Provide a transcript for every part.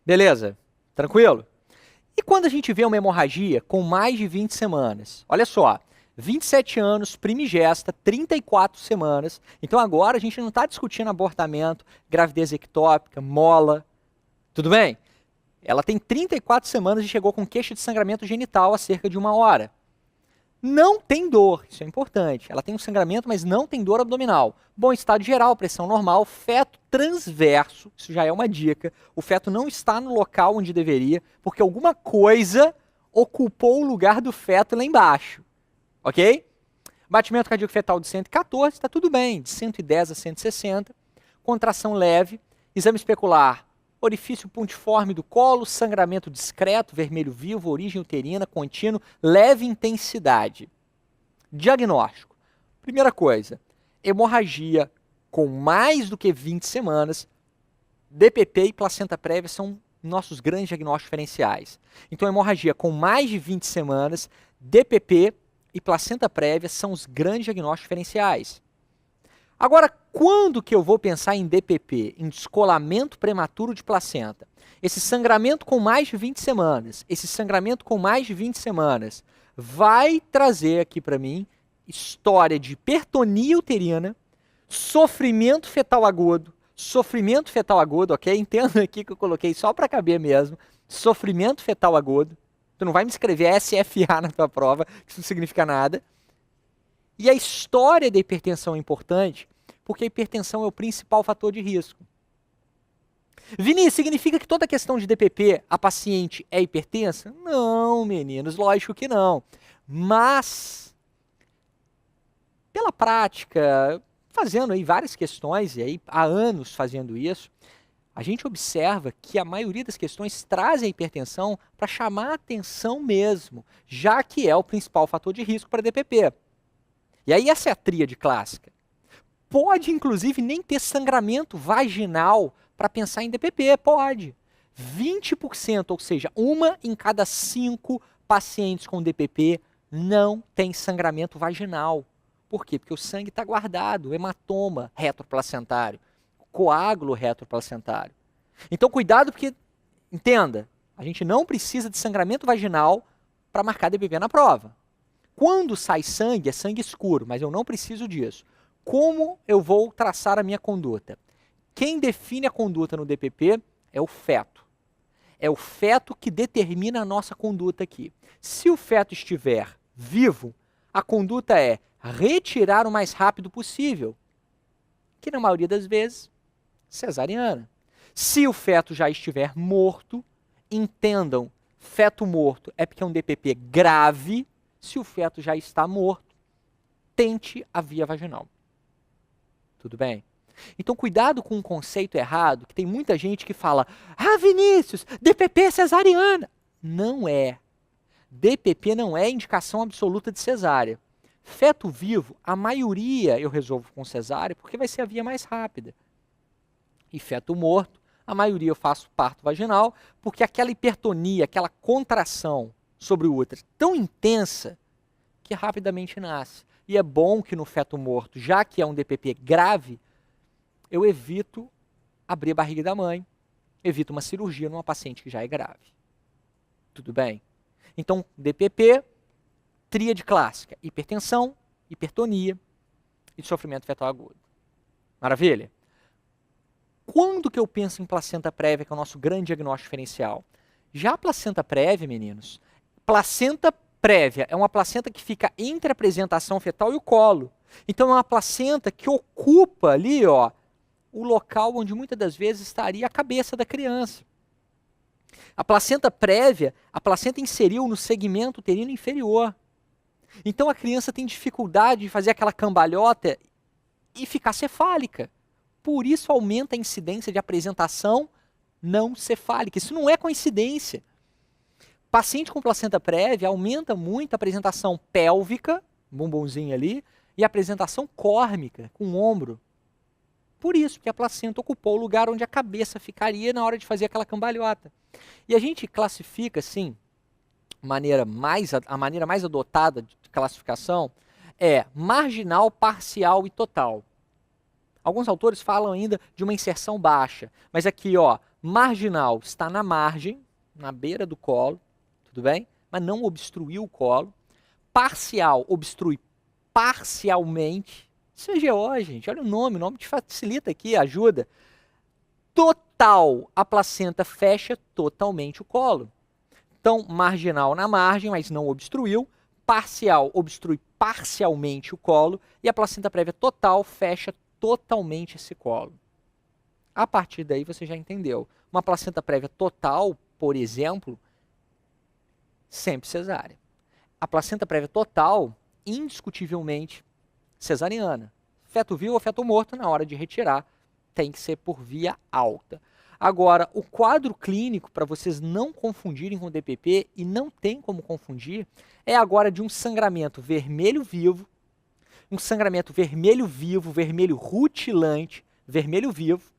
Beleza? Tranquilo? E quando a gente vê uma hemorragia com mais de 20 semanas? Olha só, 27 anos, primigesta, 34 semanas. Então agora a gente não está discutindo abortamento, gravidez ectópica, mola. Tudo bem? Ela tem 34 semanas e chegou com queixa de sangramento genital há cerca de 1 hora. Não tem dor, isso é importante. Ela tem um sangramento, mas não tem dor abdominal. Bom estado geral, pressão normal, feto transverso, isso já é uma dica. O feto não está no local onde deveria, porque alguma coisa ocupou o lugar do feto lá embaixo. Ok? Batimento cardíaco fetal de 114, está tudo bem, de 110 a 160. Contração leve, exame especular, orifício pontiforme do colo, sangramento discreto, vermelho vivo, origem uterina, contínuo, leve intensidade. Diagnóstico. Primeira coisa, hemorragia com mais do que 20 semanas, DPP e placenta prévia são nossos grandes diagnósticos diferenciais. Então, hemorragia com mais de 20 semanas, DPP e placenta prévia são os grandes diagnósticos diferenciais. Agora, quando que eu vou pensar em DPP, em descolamento prematuro de placenta? Esse sangramento com mais de 20 semanas, vai trazer aqui para mim história de hipertonia uterina, sofrimento fetal agudo, ok? Entenda aqui que eu coloquei só para caber mesmo, sofrimento fetal agudo. Tu não vai me escrever SFA na tua prova, que isso não significa nada. E a história da hipertensão é importante, porque a hipertensão é o principal fator de risco. Vini, significa que toda questão de DPP, a paciente é hipertensa? Não, meninos, lógico que não. Mas, pela prática, fazendo aí várias questões, e aí há anos fazendo isso, a gente observa que a maioria das questões trazem a hipertensão para chamar a atenção mesmo, já que é o principal fator de risco para DPP. E aí essa é a tríade clássica. Pode, inclusive, nem ter sangramento vaginal para pensar em DPP, pode. 20%, ou seja, 1 em cada 5 pacientes com DPP não tem sangramento vaginal. Por quê? Porque o sangue está guardado, hematoma retroplacentário, coágulo retroplacentário. Então, cuidado, porque, entenda, a gente não precisa de sangramento vaginal para marcar DPP na prova. Quando sai sangue, é sangue escuro, mas eu não preciso disso. Como eu vou traçar a minha conduta? Quem define a conduta no DPP é o feto. É o feto que determina a nossa conduta aqui. Se o feto estiver vivo, a conduta é retirar o mais rápido possível, que na maioria das vezes, cesariana. Se o feto já estiver morto, entendam, feto morto é porque é um DPP grave. Se o feto já está morto, tente a via vaginal. Tudo bem? Então, cuidado com um conceito errado, que tem muita gente que fala: ah, Vinícius, DPP é cesariana. Não é. DPP não é indicação absoluta de cesárea. Feto vivo, a maioria eu resolvo com cesárea, porque vai ser a via mais rápida. E feto morto, a maioria eu faço parto vaginal, porque aquela hipertonia, aquela contração sobre o útero tão intensa que rapidamente nasce. E é bom que no feto morto, já que é um DPP grave, eu evito abrir a barriga da mãe, evito uma cirurgia numa paciente que já é grave. Tudo bem? Então, DPP, tríade clássica: hipertensão, hipertonia e sofrimento fetal agudo. Maravilha? Quando que eu penso em placenta prévia, que é o nosso grande diagnóstico diferencial? Já a placenta prévia, meninos, placenta prévia é uma placenta que fica entre a apresentação fetal e o colo. Então é uma placenta que ocupa ali, ó, o local onde muitas das vezes estaria a cabeça da criança. A placenta prévia, a placenta inseriu no segmento uterino inferior. Então a criança tem dificuldade de fazer aquela cambalhota e ficar cefálica. Por isso aumenta a incidência de apresentação não cefálica. Isso não é coincidência. Paciente com placenta prévia aumenta muito a apresentação pélvica, bumbumzinho ali, e a apresentação córmica, com o ombro. Por isso, porque a placenta ocupou o lugar onde a cabeça ficaria na hora de fazer aquela cambalhota. E a gente classifica, assim, a maneira mais adotada de classificação é marginal, parcial e total. Alguns autores falam ainda de uma inserção baixa, mas aqui, ó, marginal está na margem, na beira do colo, tudo bem? Mas não obstruiu o colo. Parcial obstrui parcialmente. Isso é GO, gente, olha o nome te facilita aqui, ajuda. Total, a placenta fecha totalmente o colo. Então, marginal na margem, mas não obstruiu. Parcial obstrui parcialmente o colo. E a placenta prévia total fecha totalmente esse colo. A partir daí você já entendeu. Uma placenta prévia total, por exemplo, sempre cesárea. A placenta prévia total, indiscutivelmente, cesariana. Feto vivo ou feto morto, na hora de retirar, tem que ser por via alta. Agora, o quadro clínico, para vocês não confundirem com o DPP, e não tem como confundir, é agora de um sangramento vermelho vivo, um sangramento vermelho vivo, vermelho rutilante, vermelho vivo,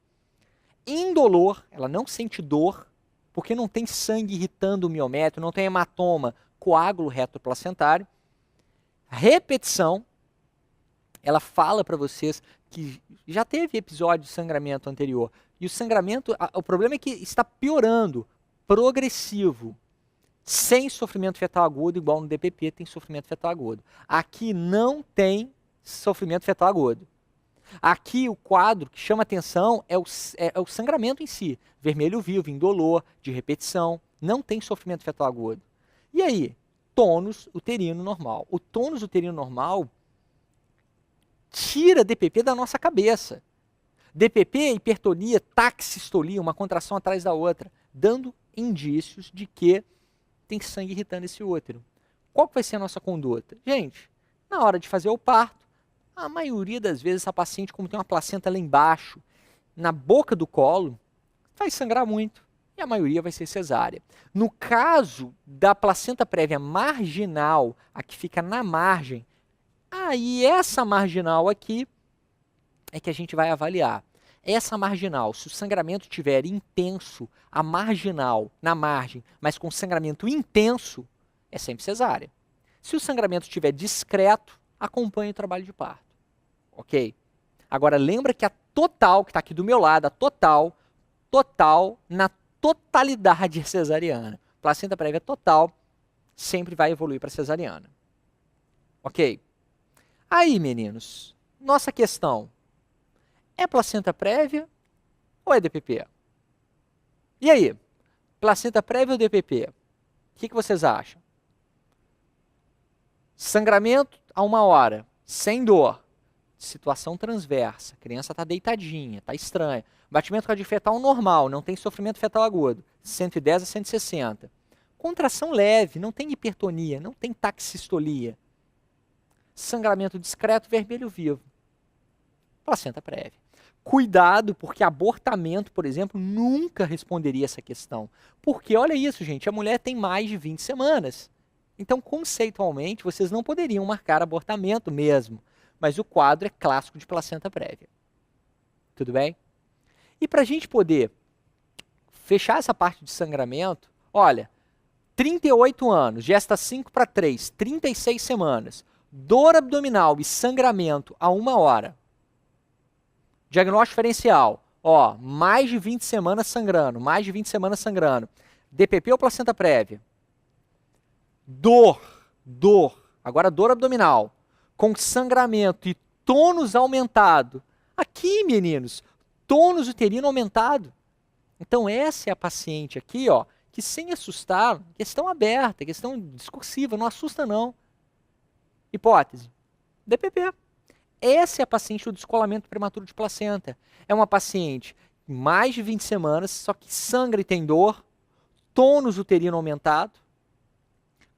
indolor, ela não sente dor, porque não tem sangue irritando o miométrio, não tem hematoma, coágulo retroplacentário. Repetição, ela fala para vocês que já teve episódio de sangramento anterior, e o sangramento, o problema é que está piorando, progressivo, sem sofrimento fetal agudo, igual no DPP tem sofrimento fetal agudo. Aqui não tem sofrimento fetal agudo. Aqui o quadro que chama atenção é o sangramento em si, vermelho vivo, indolor, de repetição, não tem sofrimento fetal agudo. E aí? Tônus uterino normal. O tônus uterino normal tira DPP da nossa cabeça. DPP, hipertonia, taxistolia, uma contração atrás da outra, dando indícios de que tem sangue irritando esse útero. Qual que vai ser a nossa conduta? Gente, na hora de fazer o parto, a maioria das vezes essa paciente, como tem uma placenta lá embaixo, na boca do colo, vai sangrar muito. E a maioria vai ser cesárea. No caso da placenta prévia marginal, a que fica na margem, aí essa marginal aqui é que a gente vai avaliar. Essa marginal, se o sangramento estiver intenso, a marginal na margem, mas com sangramento intenso, é sempre cesárea. Se o sangramento estiver discreto, acompanhe o trabalho de parto. Ok? Agora lembra que a total, que está aqui do meu lado, a total, na totalidade é cesariana. Placenta prévia total sempre vai evoluir para cesariana. Ok? Aí, meninos, nossa questão. É placenta prévia ou é DPP? E aí? Placenta prévia ou DPP? O que vocês acham? Sangramento a 1 hora, sem dor. Situação transversa. A criança está deitadinha, está estranha. Batimento cardíaco normal, não tem sofrimento fetal agudo. 110 a 160. Contração leve, não tem hipertonia, não tem taxistolia. Sangramento discreto, vermelho vivo. Placenta prévia. Cuidado, porque abortamento, por exemplo, nunca responderia essa questão. Porque, olha isso, gente, a mulher tem mais de 20 semanas. Então, conceitualmente, vocês não poderiam marcar abortamento mesmo. Mas o quadro é clássico de placenta prévia. Tudo bem? E para a gente poder fechar essa parte de sangramento, olha, 38 anos, gesta 5 para 3, 36 semanas, dor abdominal e sangramento a 1 hora. Diagnóstico diferencial, ó, mais de 20 semanas sangrando, mais de 20 semanas sangrando. DPP ou placenta prévia? Dor, agora dor abdominal, com sangramento e tônus aumentado. Aqui, meninos, tônus uterino aumentado. Então essa é a paciente aqui, ó, que sem assustar, questão aberta, questão discursiva, não assusta não. Hipótese, DPP. Essa é a paciente do descolamento prematuro de placenta. É uma paciente mais de 20 semanas, só que sangra e tem dor, tônus uterino aumentado.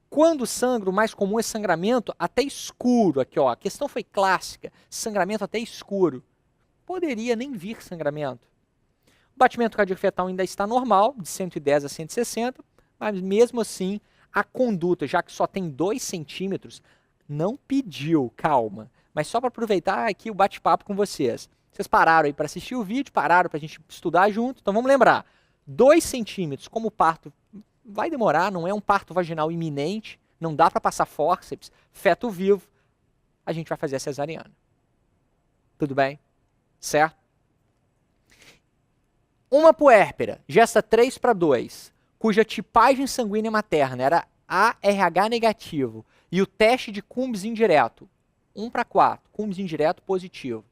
Quando sangra, o mais comum é sangramento até escuro. Aqui, ó, a questão foi clássica, sangramento até escuro. Poderia nem vir sangramento. O batimento cardíaco fetal ainda está normal, de 110 a 160, mas mesmo assim, a conduta, já que só tem 2 centímetros, não pediu, calma. Mas só para aproveitar aqui o bate-papo com vocês. Vocês pararam aí para assistir o vídeo, pararam para a gente estudar junto. Então vamos lembrar, 2 centímetros, como o parto vai demorar, não é um parto vaginal iminente, não dá para passar fórceps, feto vivo, a gente vai fazer a cesariana. Tudo bem? certo? Uma puérpera, gesta 3:2, cuja tipagem sanguínea materna era ARH negativo e o teste de Cumbs indireto, 1:4, Cumbs indireto positivo.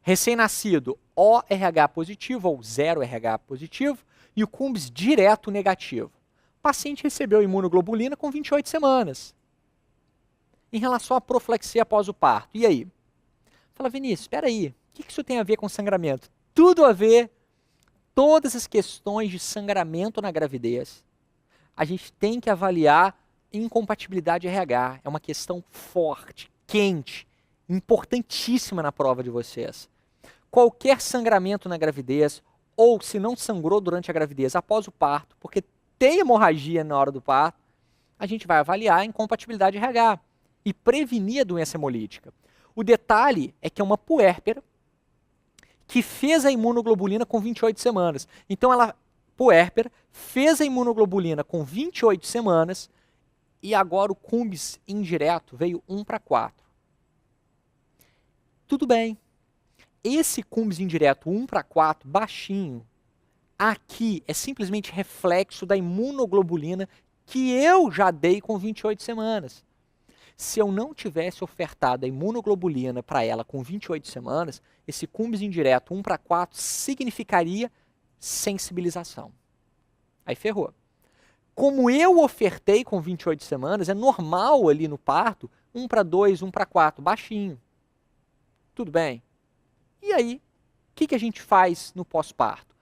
Recém-nascido, ORH positivo ou 0RH positivo e o Cumbs direto negativo. O paciente recebeu imunoglobulina com 28 semanas. Em relação à profilaxia após o parto, e aí? Fala, Vinícius, espera aí, o que isso tem a ver com sangramento? Tudo a ver. Todas as questões de sangramento na gravidez, a gente tem que avaliar incompatibilidade RH. É uma questão forte, quente, importantíssima na prova de vocês. Qualquer sangramento na gravidez, ou se não sangrou durante a gravidez após o parto, porque tem hemorragia na hora do parto, a gente vai avaliar a incompatibilidade RH e prevenir a doença hemolítica. O detalhe é que é uma puérpera que fez a imunoglobulina com 28 semanas. Então ela, puérpera, fez a imunoglobulina com 28 semanas e agora o Cumbs indireto veio 1:4. Tudo bem. Esse Cumbs indireto 1:4, baixinho, aqui é simplesmente reflexo da imunoglobulina que eu já dei com 28 semanas. Se eu não tivesse ofertado a imunoglobulina para ela com 28 semanas, esse Cumbs indireto 1:4 significaria sensibilização. Aí ferrou. Como eu ofertei com 28 semanas, é normal ali no parto, 1:2, 1:4, baixinho. Tudo bem. E aí, o que a gente faz no pós-parto?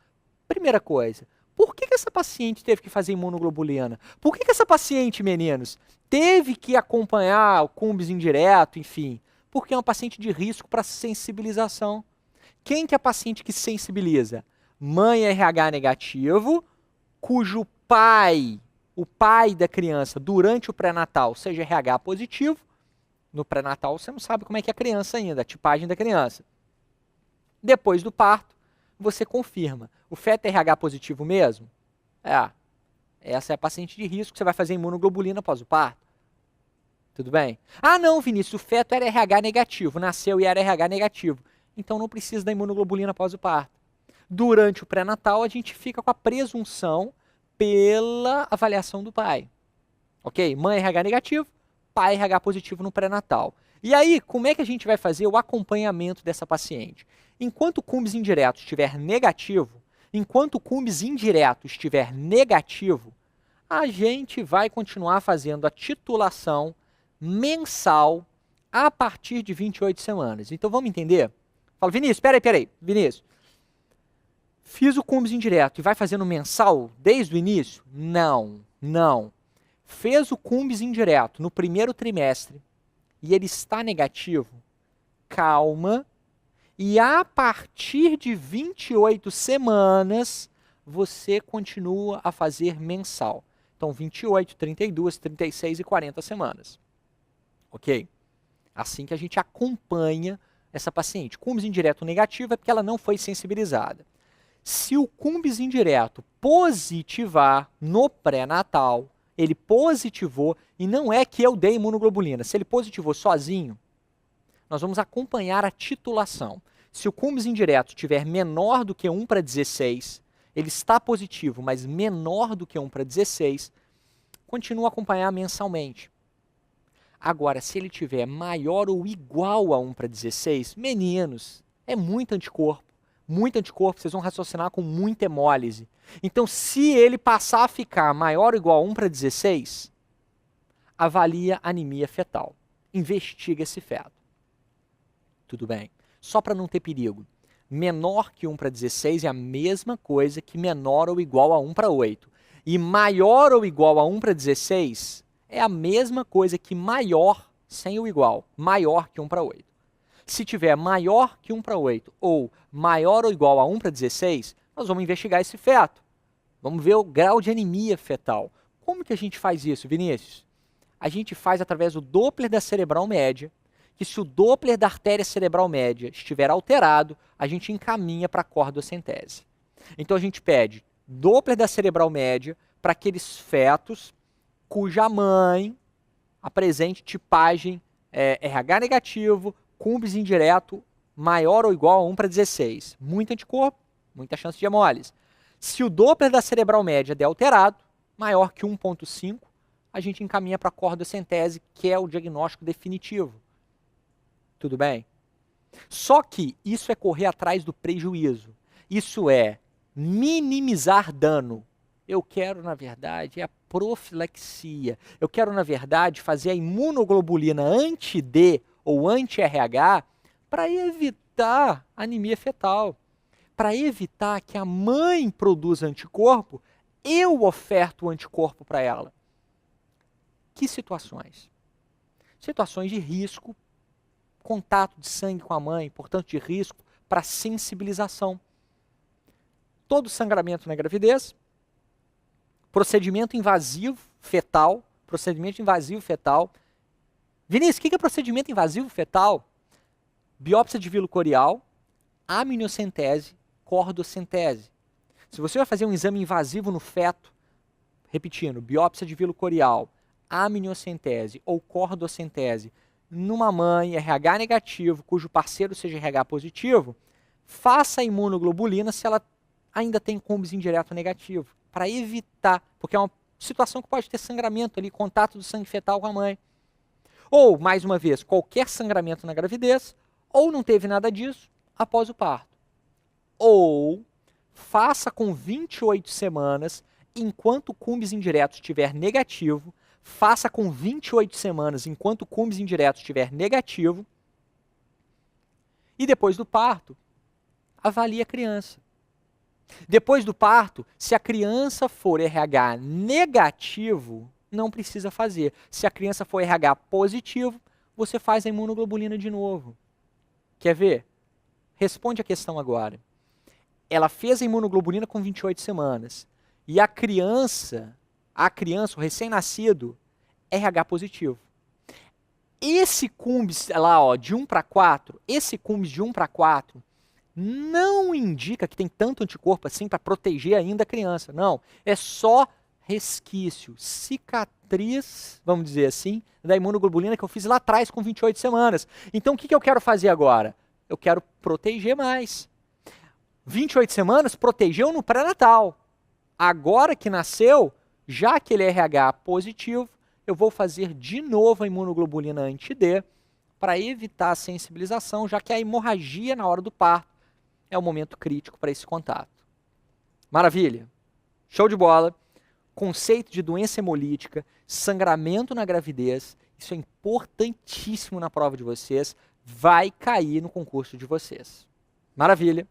Primeira coisa, por que essa paciente teve que fazer imunoglobulina? Por que essa paciente, meninos, teve que acompanhar o Cumbs indireto, enfim? Porque é uma paciente de risco para sensibilização. Quem que é a paciente que sensibiliza? Mãe RH negativo, cujo pai, o pai da criança, durante o pré-natal, seja RH positivo. No pré-natal você não sabe como é que é a criança ainda, a tipagem da criança. Depois do parto, você confirma. O feto é RH positivo mesmo? Essa é a paciente de risco, você vai fazer imunoglobulina após o parto. Tudo bem? Ah, não, Vinícius, o feto era RH negativo, nasceu e era RH negativo. Então não precisa da imunoglobulina após o parto. Durante o pré-natal, a gente fica com a presunção pela avaliação do pai. Ok? Mãe RH negativo, pai RH positivo no pré-natal. E aí, como é que a gente vai fazer o acompanhamento dessa paciente? Enquanto o Cumbs indireto estiver negativo, a gente vai continuar fazendo a titulação mensal a partir de 28 semanas. Então vamos entender? Fala, Vinícius, peraí, Vinícius. Fiz o Cumbs indireto e vai fazendo mensal desde o início? Não. Fez o Cumbs indireto no primeiro trimestre e ele está negativo? Calma. E a partir de 28 semanas, você continua a fazer mensal. Então, 28, 32, 36 e 40 semanas. Ok? Assim que a gente acompanha essa paciente. Cumbs indireto negativo é porque ela não foi sensibilizada. Se o Cumbs indireto positivar no pré-natal, ele positivou, e não é que eu dei imunoglobulina, se ele positivou sozinho, nós vamos acompanhar a titulação. Se o Cumbs indireto estiver menor do que 1:16, ele está positivo, mas menor do que 1:16, continua a acompanhar mensalmente. Agora, se ele tiver maior ou igual a 1:16, meninos, é muito anticorpo, vocês vão raciocinar com muita hemólise. Então, se ele passar a ficar maior ou igual a 1:16, avalia anemia fetal. Investiga esse feto. Tudo bem. Só para não ter perigo. Menor que 1:16 é a mesma coisa que menor ou igual a 1:8. E maior ou igual a 1:16 é a mesma coisa que maior sem o igual, maior que 1:8. Se tiver maior que 1:8 ou maior ou igual a 1:16, nós vamos investigar esse feto. Vamos ver o grau de anemia fetal. Como que a gente faz isso, Vinícius? A gente faz através do Doppler da cerebral média, que se o Doppler da artéria cerebral média estiver alterado, a gente encaminha para a cordocentese. Então a gente pede Doppler da cerebral média para aqueles fetos cuja mãe apresente tipagem RH negativo, Cumbs indireto maior ou igual a 1/16. Muito anticorpo, muita chance de hemolyse. Se o Doppler da cerebral média der alterado, maior que 1,5, a gente encaminha para a cordocentese, que é o diagnóstico definitivo. Tudo bem? Só que isso é correr atrás do prejuízo. Isso é minimizar dano. Eu quero, na verdade, a profilaxia. Eu quero, na verdade, fazer a imunoglobulina anti-D ou anti-RH para evitar anemia fetal. Para evitar que a mãe produza anticorpo, eu oferto o anticorpo para ela. Que situações? Situações de risco, contato de sangue com a mãe, portanto de risco para sensibilização. Todo sangramento na gravidez, procedimento invasivo fetal, Vinícius, o que é procedimento invasivo fetal? Biópsia de vilo corial, amniocentese, cordocentese. Se você vai fazer um exame invasivo no feto, repetindo, biópsia de vilo corial, amniocentese ou cordocentese, numa mãe RH negativo, cujo parceiro seja RH positivo, faça a imunoglobulina se ela ainda tem cumbis indireto negativo, para evitar, porque é uma situação que pode ter sangramento ali, contato do sangue fetal com a mãe. Ou, mais uma vez, qualquer sangramento na gravidez, ou não teve nada disso após o parto. Ou faça com 28 semanas, enquanto o cumbis indireto estiver negativo, faça com 28 semanas, enquanto o cumbis indireto estiver negativo, e depois do parto, avalie a criança. Depois do parto, se a criança for RH negativo, não precisa fazer. Se a criança for RH positivo, você faz a imunoglobulina de novo. Quer ver? Responde a questão agora. Ela fez a imunoglobulina com 28 semanas. E a criança, o recém-nascido, RH positivo. Esse cumbis lá, ó, de 1/4, esse cumbis de 1/4, não indica que tem tanto anticorpo assim para proteger ainda a criança. Não, é só resquício, cicatriz, vamos dizer assim, da imunoglobulina que eu fiz lá atrás com 28 semanas. Então o que eu quero fazer agora? Eu quero proteger mais. 28 semanas protegeu no pré-natal. Agora que nasceu, já que ele é RH positivo, eu vou fazer de novo a imunoglobulina anti-D para evitar a sensibilização, já que a hemorragia na hora do parto é o momento crítico para esse contato. Maravilha! Show de bola! Conceito de doença hemolítica, sangramento na gravidez, isso é importantíssimo na prova de vocês, vai cair no concurso de vocês. Maravilha!